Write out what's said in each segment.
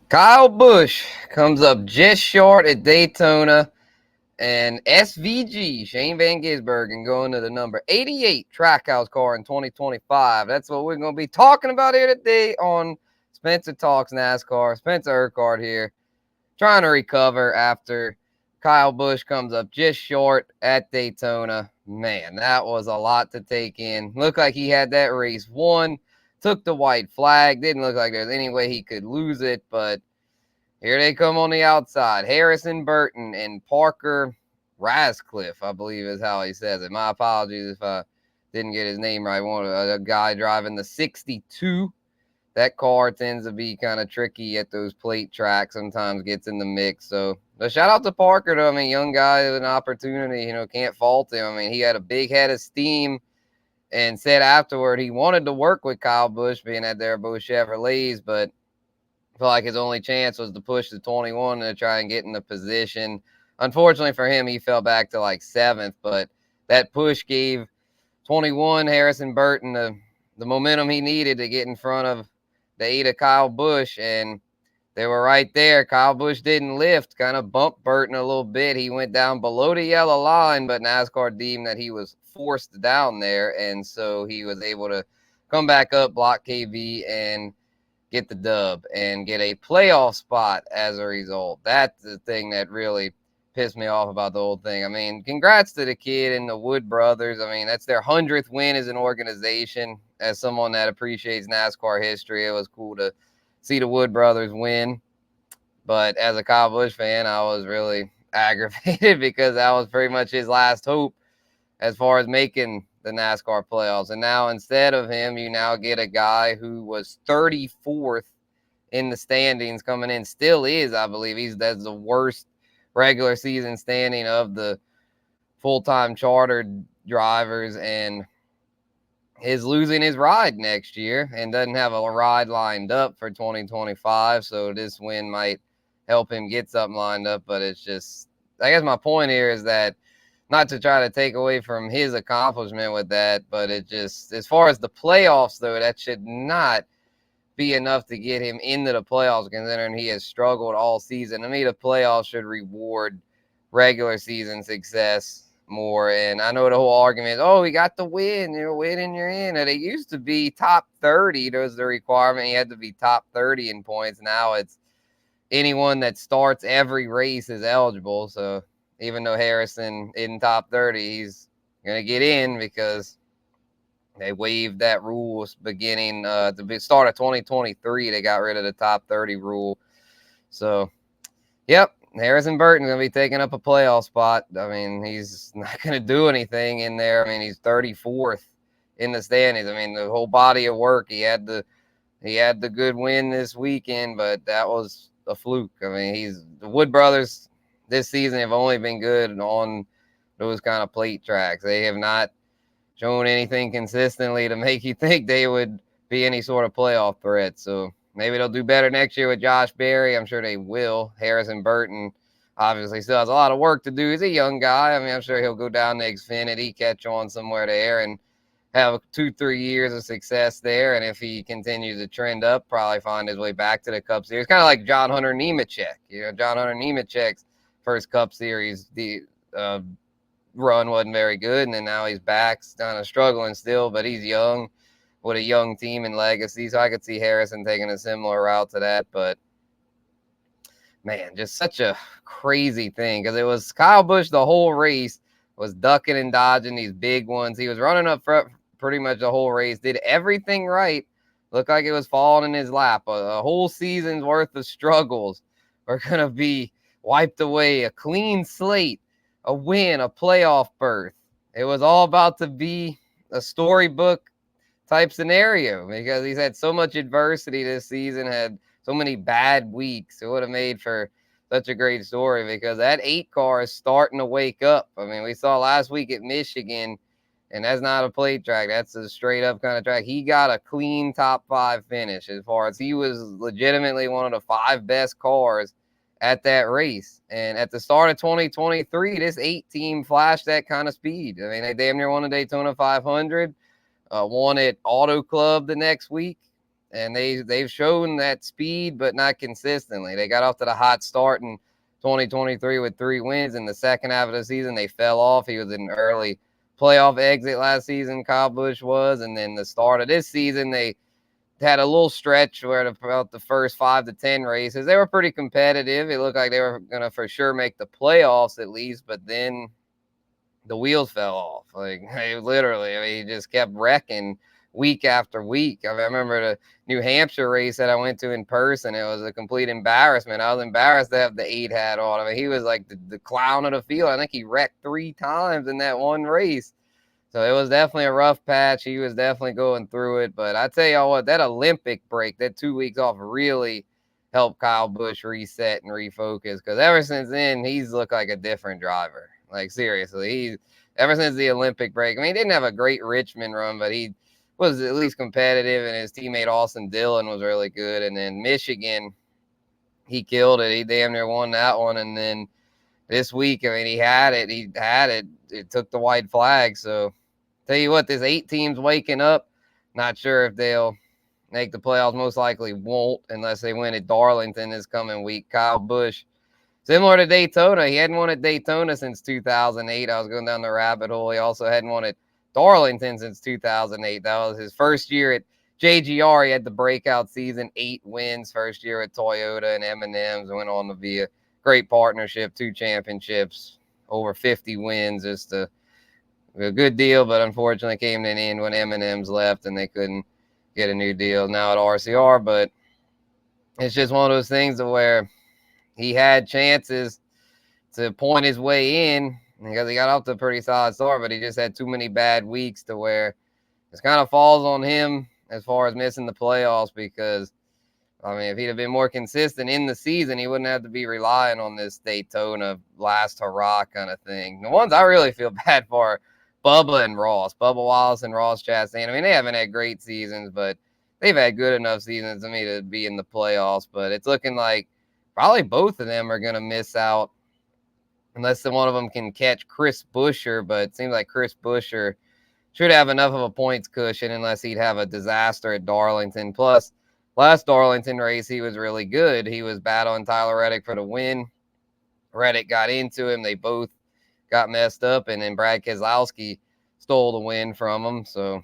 Kyle Busch comes up just short at Daytona, and SVG, Shane Van Gisbergen, going to the number 88 Trackhouse car in 2025. That's what we're going to be talking about here today on Spencer Talks NASCAR. Spencer Urquhart here, trying to recover after Kyle Busch comes up just short at Daytona. Man, that was a lot to take in. Looked like he had that race won, took the white flag. Didn't look like there's any way he could lose it, but here they come on the outside. Harrison Burton and Parker Rascliffe, I believe is how he says it. My apologies if I didn't get his name right. One a guy driving the 62. That car tends to be kind of tricky at those plate tracks. Sometimes gets in the mix. So shout out to Parker, though. I mean, young guy with an opportunity. Can't fault him. I mean, he had a big head of steam and said afterward he wanted to work with Kyle Busch, being at their Busch Chevrolets, but I feel like his only chance was to push to 21 and to try and get in the position. Unfortunately for him, he fell back to like 7th, but that push gave 21 Harrison Burton the momentum he needed to get in front of the 8 of Kyle Busch, and they were right there. Kyle Busch didn't lift, kind of bumped Burton a little bit. He went down below the yellow line, but NASCAR deemed that he was forced down there, and so he was able to come back up, block KV, and get the dub and get a playoff spot as a result. That's the thing that really pissed me off about the whole thing. I mean, congrats to the kid and the Wood brothers. I mean, that's their 100th win as an organization. As someone that appreciates NASCAR history, it was cool to see the Wood brothers win. But as a Kyle Busch fan, I was really aggravated because that was pretty much his last hope as far as making the NASCAR playoffs. And now instead of him, you now get a guy who was 34th in the standings coming in, still is, I believe. That's the worst regular season standing of the full-time chartered drivers, and is losing his ride next year and doesn't have a ride lined up for 2025. So this win might help him get something lined up. But it's just, I guess my point here is that, not to try to take away from his accomplishment with that, but it just, as far as the playoffs, though, that should not be enough to get him into the playoffs, considering he has struggled all season. To me, the playoffs should reward regular season success more. And I know the whole argument is, oh, we got the win, you're winning, you're in. And it used to be top 30 was the requirement. You had to be top 30 in points. Now it's anyone that starts every race is eligible. So even though Harrison in top 30, he's going to get in because they waived that rule beginning at the start of 2023. They got rid of the top 30 rule. So, yep, Harrison Burton's going to be taking up a playoff spot. I mean, he's not going to do anything in there. I mean, he's 34th in the standings. I mean, the whole body of work, he had the good win this weekend, but that was a fluke. I mean, the Wood brothers this season have only been good on those kind of plate tracks. They have not shown anything consistently to make you think they would be any sort of playoff threat. So maybe they'll do better next year with Josh Berry. I'm sure they will. Harrison Burton obviously still has a lot of work to do. He's a young guy. I mean, I'm sure he'll go down to Xfinity, catch on somewhere there, and have 2-3 years of success there. And if he continues to trend up, probably find his way back to the Cup Series. Kind of like John Hunter Nemechek. John Hunter Nemechek's first Cup Series run wasn't very good, and then now he's back, kind of struggling still, but he's young with a young team and legacy. So I could see Harrison taking a similar route to that. But man, just such a crazy thing, because it was Kyle Busch the whole race was ducking and dodging these big ones. He was running up front pretty much the whole race, did everything right. Looked like it was falling in his lap. A whole season's worth of struggles are going to be wiped away. A clean slate, a win, a playoff berth. It was all about to be a storybook type scenario, because he's had so much adversity this season, had so many bad weeks. It would have made for such a great story, because that 8 car is starting to wake up. I mean, we saw last week at Michigan, and that's not a plate track. That's a straight up kind of track. He got a clean top 5 finish, as far as he was legitimately one of the 5 best cars at that race. And at the start of 2023, this 8 team flashed that kind of speed. I mean, they damn near won the Daytona 500, won at Auto Club the next week. and they've shown that speed, but not consistently. They got off to the hot start in 2023 with 3 wins. In the second half of the season, they fell off. He was an early playoff exit last season, Kyle Busch was, and then the start of this season, they had a little stretch where about the first 5 to 10 races, they were pretty competitive. It looked like they were going to for sure make the playoffs at least, but then the wheels fell off. Like, literally, I mean, he just kept wrecking week after week. I remember the New Hampshire race that I went to in person. It was a complete embarrassment. I was embarrassed to have the 8 hat on. I mean, he was like the clown of the field. I think he wrecked 3 times in that one race. So it was definitely a rough patch. He was definitely going through it. But I tell y'all what, that Olympic break, that 2 weeks off, really helped Kyle Busch reset and refocus. Because ever since then, he's looked like a different driver. Like, seriously, ever since the Olympic break. I mean, he didn't have a great Richmond run, but he was at least competitive, and his teammate Austin Dillon was really good. And then Michigan, he killed it. He damn near won that one. And then this week, I mean, he had it. It took the white flag. So, tell you what, this 8 teams waking up. Not sure if they'll make the playoffs. Most likely won't unless they win at Darlington this coming week. Kyle Busch, similar to Daytona, he hadn't won at Daytona since 2008. I was going down the rabbit hole. He also hadn't won at Darlington since 2008. That was his first year at JGR. He had the breakout season, 8 wins, first year at Toyota and M&M's, went on to be a great partnership, 2 championships, over 50 wins. Just a good deal, but unfortunately came to an end when M&M's left and they couldn't get a new deal now at RCR. But it's just one of those things where he had chances to point his way in because he got off to a pretty solid start, but he just had too many bad weeks to where it kind of falls on him as far as missing the playoffs. Because, I mean, if he'd have been more consistent in the season, he wouldn't have to be relying on this Daytona last hurrah kind of thing. The ones I really feel bad for are Bubba and Ross. Bubba Wallace and Ross Chastain. I mean, they haven't had great seasons, but they've had good enough seasons to me to be in the playoffs. But it's looking like probably both of them are going to miss out unless one of them can catch Chris Buescher. But it seems like Chris Buescher should have enough of a points cushion unless he'd have a disaster at Darlington. Plus, last Darlington race, he was really good. He was battling Tyler Reddick for the win. Reddick got into him. They both got messed up, and then Brad Keselowski stole the win from him. So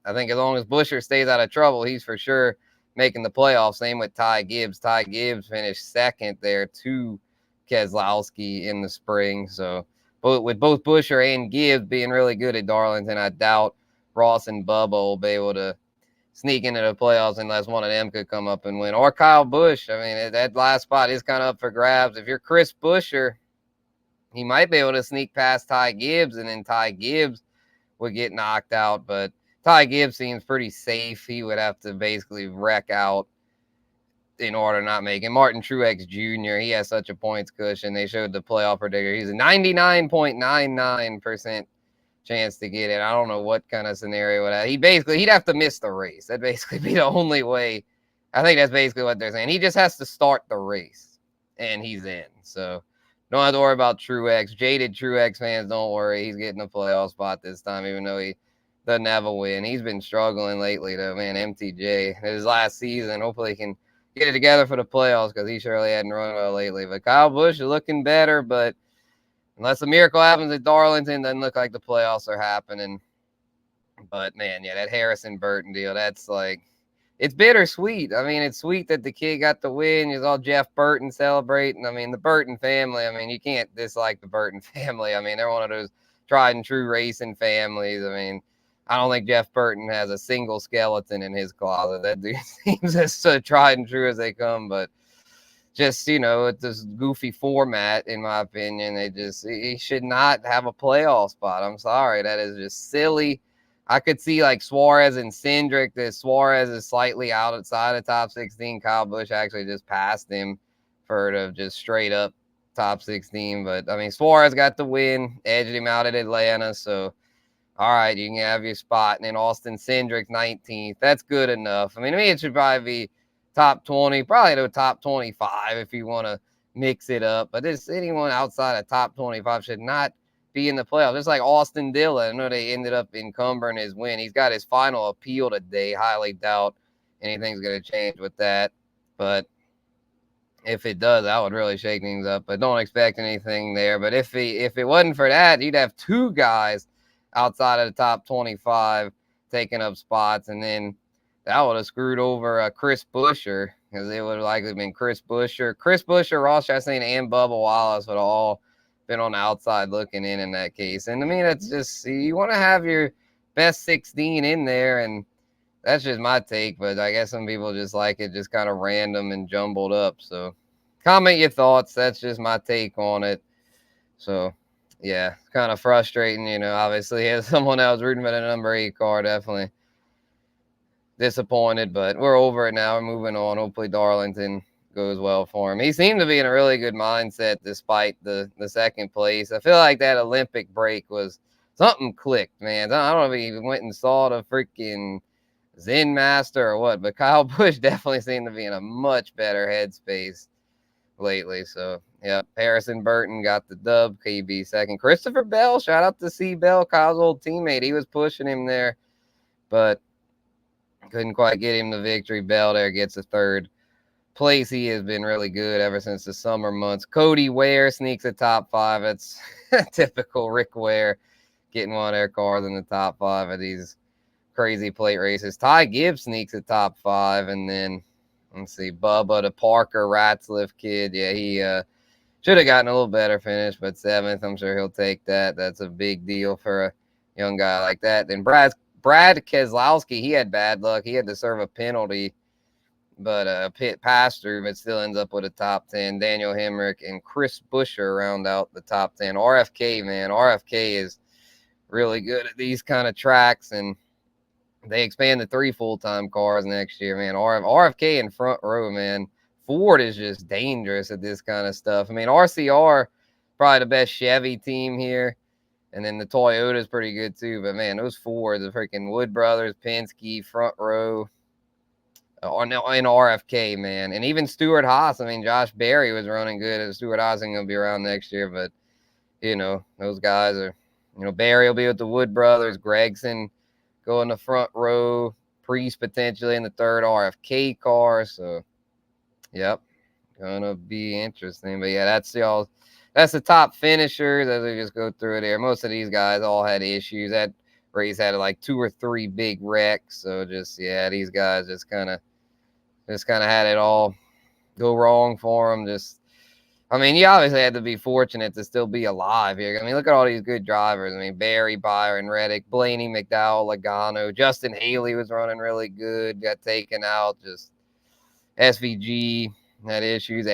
I think as long as Buescher stays out of trouble, he's for sure making the playoffs. Same with Ty Gibbs. Ty Gibbs finished second there to Keselowski in the spring. So with both Buescher and Gibbs being really good at Darlington, I doubt Ross and Bubba will be able to sneak into the playoffs unless one of them could come up and win. Or Kyle Busch. I mean, that last spot is kind of up for grabs. If you're Chris Buescher, he might be able to sneak past Ty Gibbs, and then Ty Gibbs would get knocked out. But Ty Gibbs seems pretty safe. He would have to basically wreck out in order to not make it. Martin Truex Jr., he has such a points cushion. They showed the playoff predictor. He's a 99.99% chance to get it. I don't know what kind of scenario would have. He'd have to miss the race. That'd basically be the only way. I think that's basically what they're saying. He just has to start the race, and he's in. So don't have to worry about Truex. Jaded Truex fans, don't worry. He's getting a playoff spot this time, even though he doesn't have a win. He's been struggling lately, though, man. MTJ, his last season. Hopefully he can get it together for the playoffs because he surely hadn't run well lately. But Kyle Busch is looking better, but unless a miracle happens at Darlington, doesn't look like the playoffs are happening. But, man, yeah, that Harrison Burton deal, that's like, it's bittersweet. I mean, it's sweet that the kid got the win. You saw Jeff Burton celebrating. I mean, the Burton family, I mean, you can't dislike the Burton family. I mean, they're one of those tried and true racing families. I mean, I don't think Jeff Burton has a single skeleton in his closet. That dude seems as tried and true as they come. But just, it's this goofy format, in my opinion. He should not have a playoff spot. I'm sorry. That is just silly. I could see like Suarez and Cindric. That Suarez is slightly outside of top 16. Kyle Busch actually just passed him for the just straight up top 16. But I mean, Suarez got the win, edged him out at Atlanta. So, all right, you can have your spot. And then Austin Cindric, 19th. That's good enough. I mean, to me, it should probably be top 20, probably the top 25 if you want to mix it up. But anyone outside of top 25 should not be in the playoffs. Just like Austin Dillon. I know they ended up encumbering his win. He's got his final appeal today. Highly doubt anything's going to change with that. But if it does, that would really shake things up. But don't expect anything there. But if it wasn't for that, you'd have two guys outside of the top 25 taking up spots, and then that would have screwed over Chris Buescher, because it would have likely been Chris Buescher, Ross Chastain, and Bubba Wallace would have all been on the outside looking in that case. And I mean, it's just, you want to have your best 16 in there, and that's just my take, but I guess some people just like it just kind of random and jumbled up. So comment your thoughts. That's just my take on it. So, yeah, kind of frustrating, obviously, as someone else rooting for the number 8 car, definitely disappointed, but we're over it now. We're moving on. Hopefully Darlington goes well for him. He seemed to be in a really good mindset despite the second place. I feel like that Olympic break was something clicked, man. I don't know if he went and saw the freaking Zen Master or what, but Kyle Busch definitely seemed to be in a much better headspace lately. So, yeah, Harrison Burton got the dub, KB second. Christopher Bell, shout out to C. Bell, Kyle's old teammate. He was pushing him there, but couldn't quite get him the victory. Bell there gets the third place. He has been really good ever since the summer months. Cody Ware sneaks a top 5. It's typical Rick Ware getting one of their cars in the top 5 of these crazy plate races. Ty Gibbs sneaks a top 5, and then let's see, Bubba, the Parker Ratzliff kid. Yeah, he should have gotten a little better finish, but 7th. I'm sure he'll take that. That's a big deal for a young guy like that. Then Brad Keselowski, he had bad luck. He had to serve a penalty, but pit pass through, but still ends up with a top 10. Daniel Hemrick and Chris Buescher round out the top 10. RFK, man, RFK is really good at these kind of tracks, and they expand to 3 full-time cars next year, man. RFK in front row, man. Ford is just dangerous at this kind of stuff. I mean, RCR, probably the best Chevy team here. And then the Toyota is pretty good too. But, man, those Fords, the freaking Wood Brothers, Penske, front row, in RFK, man. And even Stuart Haas. I mean, Josh Berry was running good. And Stuart Haas ain't going to be around next year. But, those guys are, Berry will be with the Wood Brothers. Gregson go in the front row. Priest potentially in the third RFK car. So, yep, gonna be interesting. But yeah, that's the top finishers as we just go through it here. Most of these guys all had issues. That race had like 2 or 3 big wrecks. So just, yeah, these guys just kind of had it all go wrong for them. I mean, you obviously had to be fortunate to still be alive here. I mean, look at all these good drivers. I mean, Barry, Byron, Reddick, Blaney, McDowell, Logano, Justin Haley was running really good, got taken out. Just SVG had issues.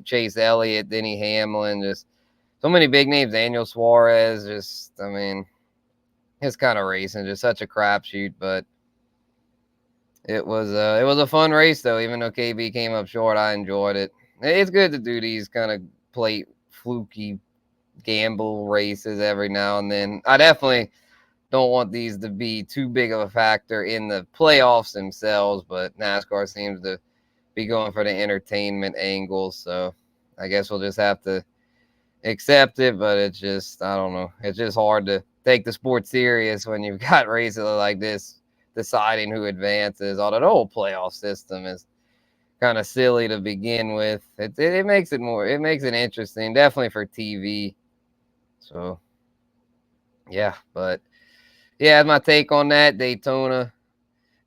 Chase Elliott, Denny Hamlin, just so many big names. Daniel Suarez, I mean, it's kind of racing, just such a crapshoot. But it was a fun race though. Even though KB came up short, I enjoyed it. It's good to do these kind of plate fluky gamble races every now and then. I definitely don't want these to be too big of a factor in the playoffs themselves, but NASCAR seems to be going for the entertainment angle. So I guess we'll just have to accept it, but it's just, I don't know. It's just hard to take the sport serious when you've got races like this deciding who advances. Although the whole playoff system is kind of silly to begin with. It makes it interesting, definitely for TV. So yeah, but yeah, that's my take on that. Daytona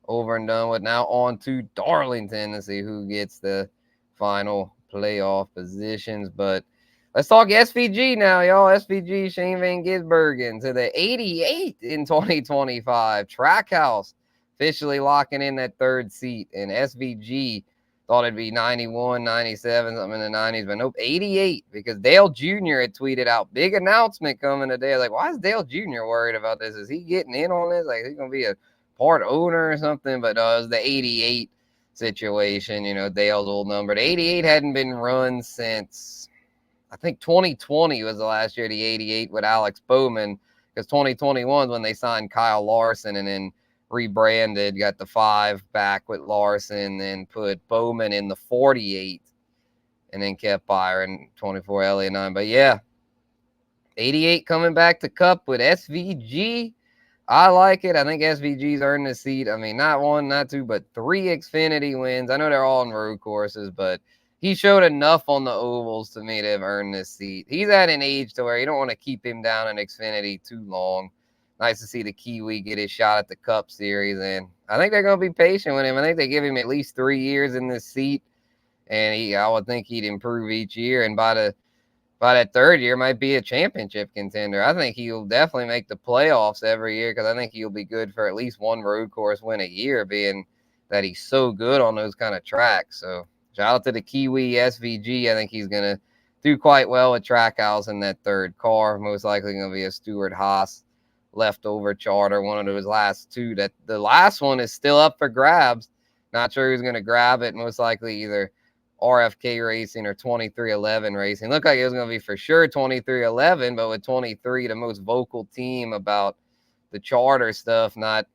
over and done with. Now on to Darlington to see who gets the final playoff positions. But let's talk SVG now, y'all. SVG, Shane Van Gisbergen to the 88 in 2025. Trackhouse officially locking in that 3rd seat. And SVG thought it'd be 91, 97, something in the 90s. But nope, 88, because Dale Jr. had tweeted out, big announcement coming today. Like, why is Dale Jr. worried about this? Is he getting in on this? Like, he's going to be a part owner or something? But no, it was the 88 situation, Dale's old number. The 88 hadn't been run since, I think 2020 was the last year, the 88 with Alex Bowman, because 2021 is when they signed Kyle Larson and then rebranded, got the 5 back with Larson, then put Bowman in the 48, and then kept Byron 24, LA 9. But yeah, 88 coming back to Cup with SVG. I like it. I think SVG's earned the seat. I mean, not one, not two, but 3 Xfinity wins. I know they're all on road courses, but he showed enough on the ovals to me to have earned this seat. He's at an age to where you don't want to keep him down in Xfinity too long. Nice to see the Kiwi get his shot at the Cup Series, and I think they're going to be patient with him. I think they give him at least 3 years in this seat, and I would think he'd improve each year, and by that third year might be a championship contender. I think he'll definitely make the playoffs every year because I think he'll be good for at least one road course win a year, being that he's so good on those kind of tracks. So shout out to the Kiwi SVG. I think he's going to do quite well with Trackhouse in that third car. Most likely going to be a Stewart-Haas leftover charter, one of those last two. That the last one is still up for grabs. Not sure who's going to grab it. Most likely either RFK Racing or 2311 Racing. Looked like it was going to be for sure 2311, but with 23, the most vocal team about the charter stuff, not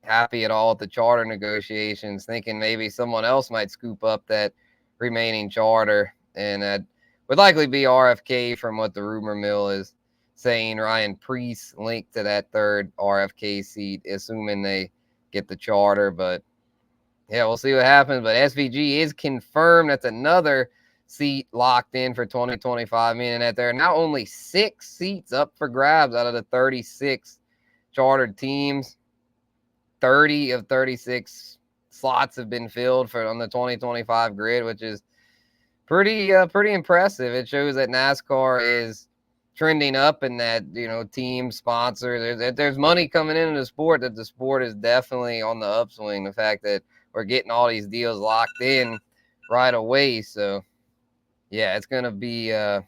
happy at all with the charter negotiations, thinking maybe someone else might scoop up that remaining charter, and that would likely be RFK from what the rumor mill is saying. Ryan Preece linked to that third RFK seat, assuming they get the charter, but yeah, we'll see what happens. But SVG is confirmed. That's another seat locked in for 2025, meaning that there are now only 6 seats up for grabs out of the 36 chartered teams. 30 of 36 slots have been filled on the 2025 grid, which is pretty impressive. It shows that NASCAR is trending up and that, team sponsor, there's money coming into the sport, that the sport is definitely on the upswing. The fact that we're getting all these deals locked in right away. So yeah, it's gonna be a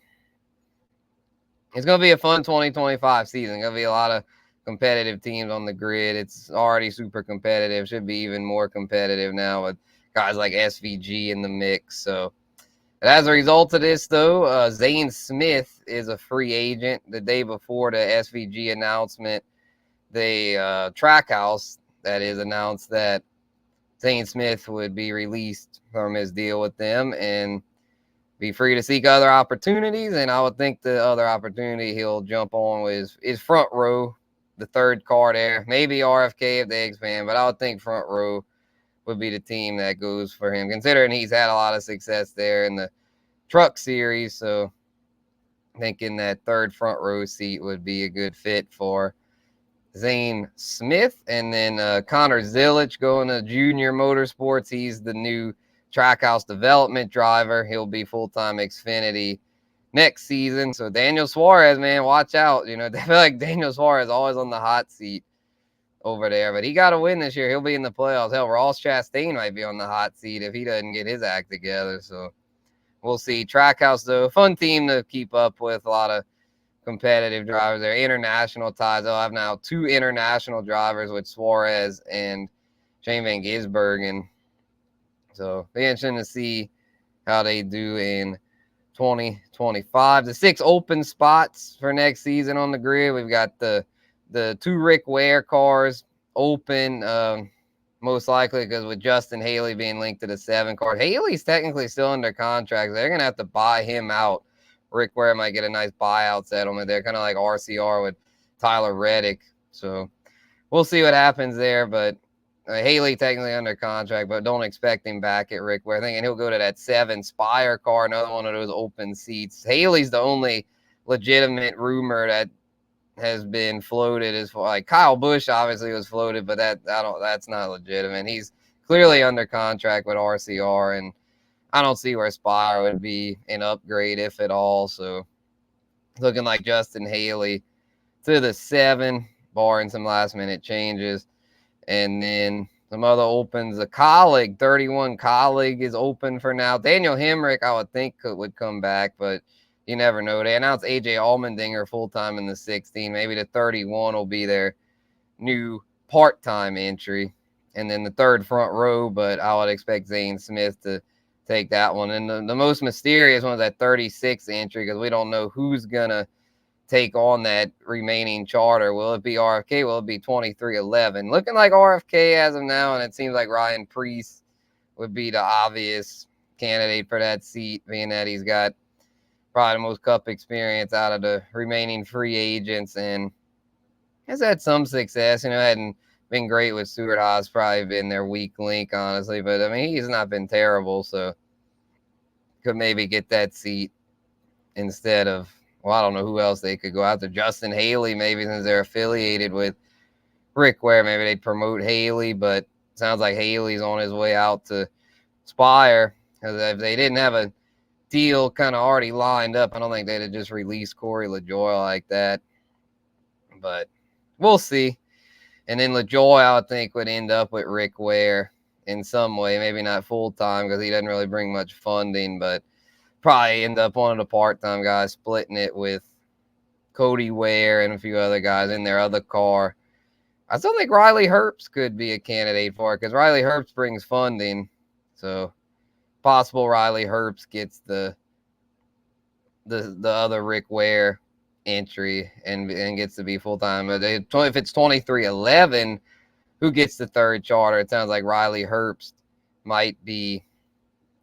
fun 2025 season. Gonna be a lot of competitive teams on the grid. It's already super competitive. Should be even more competitive now with guys like SVG in the mix. So as a result of this, though, Zane Smith is a free agent. The day before the SVG announcement, the Trackhouse, that is, announced that Zane Smith would be released from his deal with them and be free to seek other opportunities. And I would think the other opportunity he'll jump on is front row, the third car there. Maybe RFK if they expand, but I would think front row would be the team that goes for him, considering he's had a lot of success there in the Truck Series. So thinking that third front row seat would be a good fit for Zane Smith. And then Connor Zilic going to Junior Motorsports. He's the new Trackhouse development driver. He'll be full-time Xfinity next season. So Daniel Suarez, man, watch out. I feel like Daniel Suarez is always on the hot seat over there, but he got to win this year. He'll be in the playoffs. Hell, Ross Chastain might be on the hot seat if he doesn't get his act together. So we'll see. Trackhouse, though, fun team to keep up with. A lot of competitive drivers there. International ties. They'll have now 2 international drivers with Suarez and Shane Van Gisbergen. So be interesting to see how they do in 2025. The 6 open spots for next season on the grid. We've got the 2 Rick Ware cars open, most likely because with Justin Haley being linked to the 7 car. Haley's technically still under contract. They're going to have to buy him out. Rick Ware might get a nice buyout settlement there, kind of like RCR with Tyler Reddick. So we'll see what happens there. But Haley technically under contract, but don't expect him back at Rick Ware. Thinking he'll go to that 7 Spire car, another one of those open seats. Haley's the only legitimate rumor that has been floated, as far like Kyle Busch obviously was floated, but that's not legitimate. He's clearly under contract with RCR, and I don't see where Spire would be an upgrade, if at all. So looking like Justin Haley to the 7, barring some last minute changes. And then some other opens. The Colleague, 31 Colleague is open for now. Daniel Hemrick, I would think, would come back, but you never know. They announced AJ Allmendinger full-time in the 16. Maybe the 31 will be their new part-time entry. And then the 3rd front row, but I would expect Zane Smith to take that one. And the most mysterious one is that 36 entry, because we don't know who's going to take on that remaining charter. Will it be RFK? Will it be 2311? Looking like RFK as of now, and it seems like Ryan Preece would be the obvious candidate for that seat, being that he's got probably the most Cup experience out of the remaining free agents. And has had some success. Hadn't been great with Stuart Haas, probably been their weak link, honestly. But I mean, he's not been terrible, so could maybe get that seat instead of, well, I don't know who else they could go after. Justin Haley, maybe, since they're affiliated with Rick Ware, maybe they'd promote Haley, but sounds like Haley's on his way out to Spire, because if they didn't have a deal kind of already lined up, I don't think they'd have just released Corey LaJoie like that. But we'll see. And then LaJoie, I would think, would end up with Rick Ware in some way. Maybe not full-time because he doesn't really bring much funding, but probably end up one of the part-time guys splitting it with Cody Ware and a few other guys in their other car. I still think Riley Herbst could be a candidate for it because Riley Herbst brings funding. So possible Riley Herbst gets the other Rick Ware entry and gets to be full-time. But if it's 2311, who gets the third charter? It sounds like Riley Herbst might be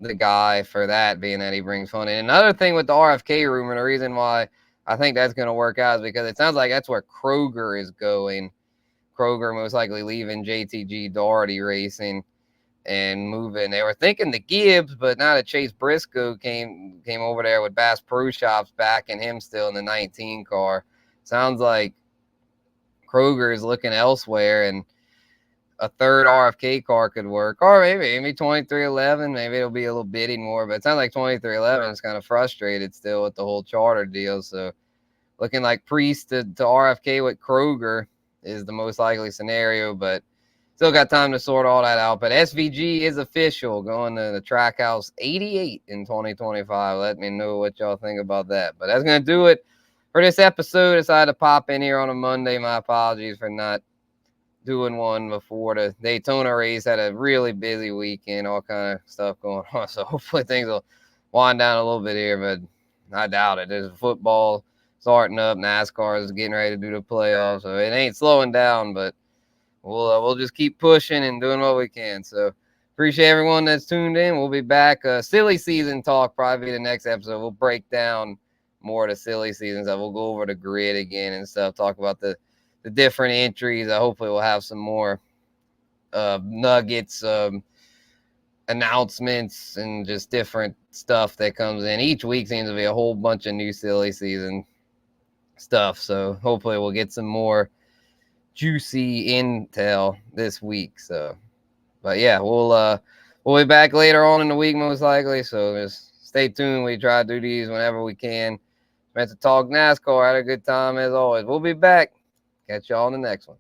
the guy for that, being that he brings funding. Another thing with the RFK rumor, the reason why I think that's going to work out is because it sounds like that's where Kroger is going. Kroger most likely leaving JTG Daugherty Racing and moving. They were thinking the Gibbs, but now that Chase Briscoe came over there with Bass Pro Shops backing him still in the 19 car. Sounds like Kroger is looking elsewhere, and a third RFK car could work. Or maybe 2311, maybe it'll be a little bidding more, but it sounds like 2311 is kind of frustrated still with the whole charter deal. So looking like Priest to RFK with Kroger is the most likely scenario, but still got time to sort all that out. But SVG is official, going to the Trackhouse 88 in 2025. Let me know what y'all think about that. But that's going to do it for this episode. Decided to pop in here on a Monday. My apologies for not doing one before the Daytona race. Had a really busy weekend, all kind of stuff going on. So hopefully things will wind down a little bit here, but I doubt it. There's football starting up. NASCAR is getting ready to do the playoffs, so it ain't slowing down, but we'll just keep pushing and doing what we can. So appreciate everyone that's tuned in. We'll be back. Silly season talk probably be the next episode. We'll break down more of the silly season stuff. We'll go over the grid again and stuff. Talk about the different entries. Hopefully we'll have some more nuggets, announcements, and just different stuff that comes in. Each week seems to be a whole bunch of new silly season stuff. So hopefully we'll get some more juicy intel this week. So, but yeah, we'll be back later on in the week most likely. So just stay tuned. We try to do these whenever we can. Meant to talk NASCAR. Had a good time as always. We'll be back. Catch y'all on the next one.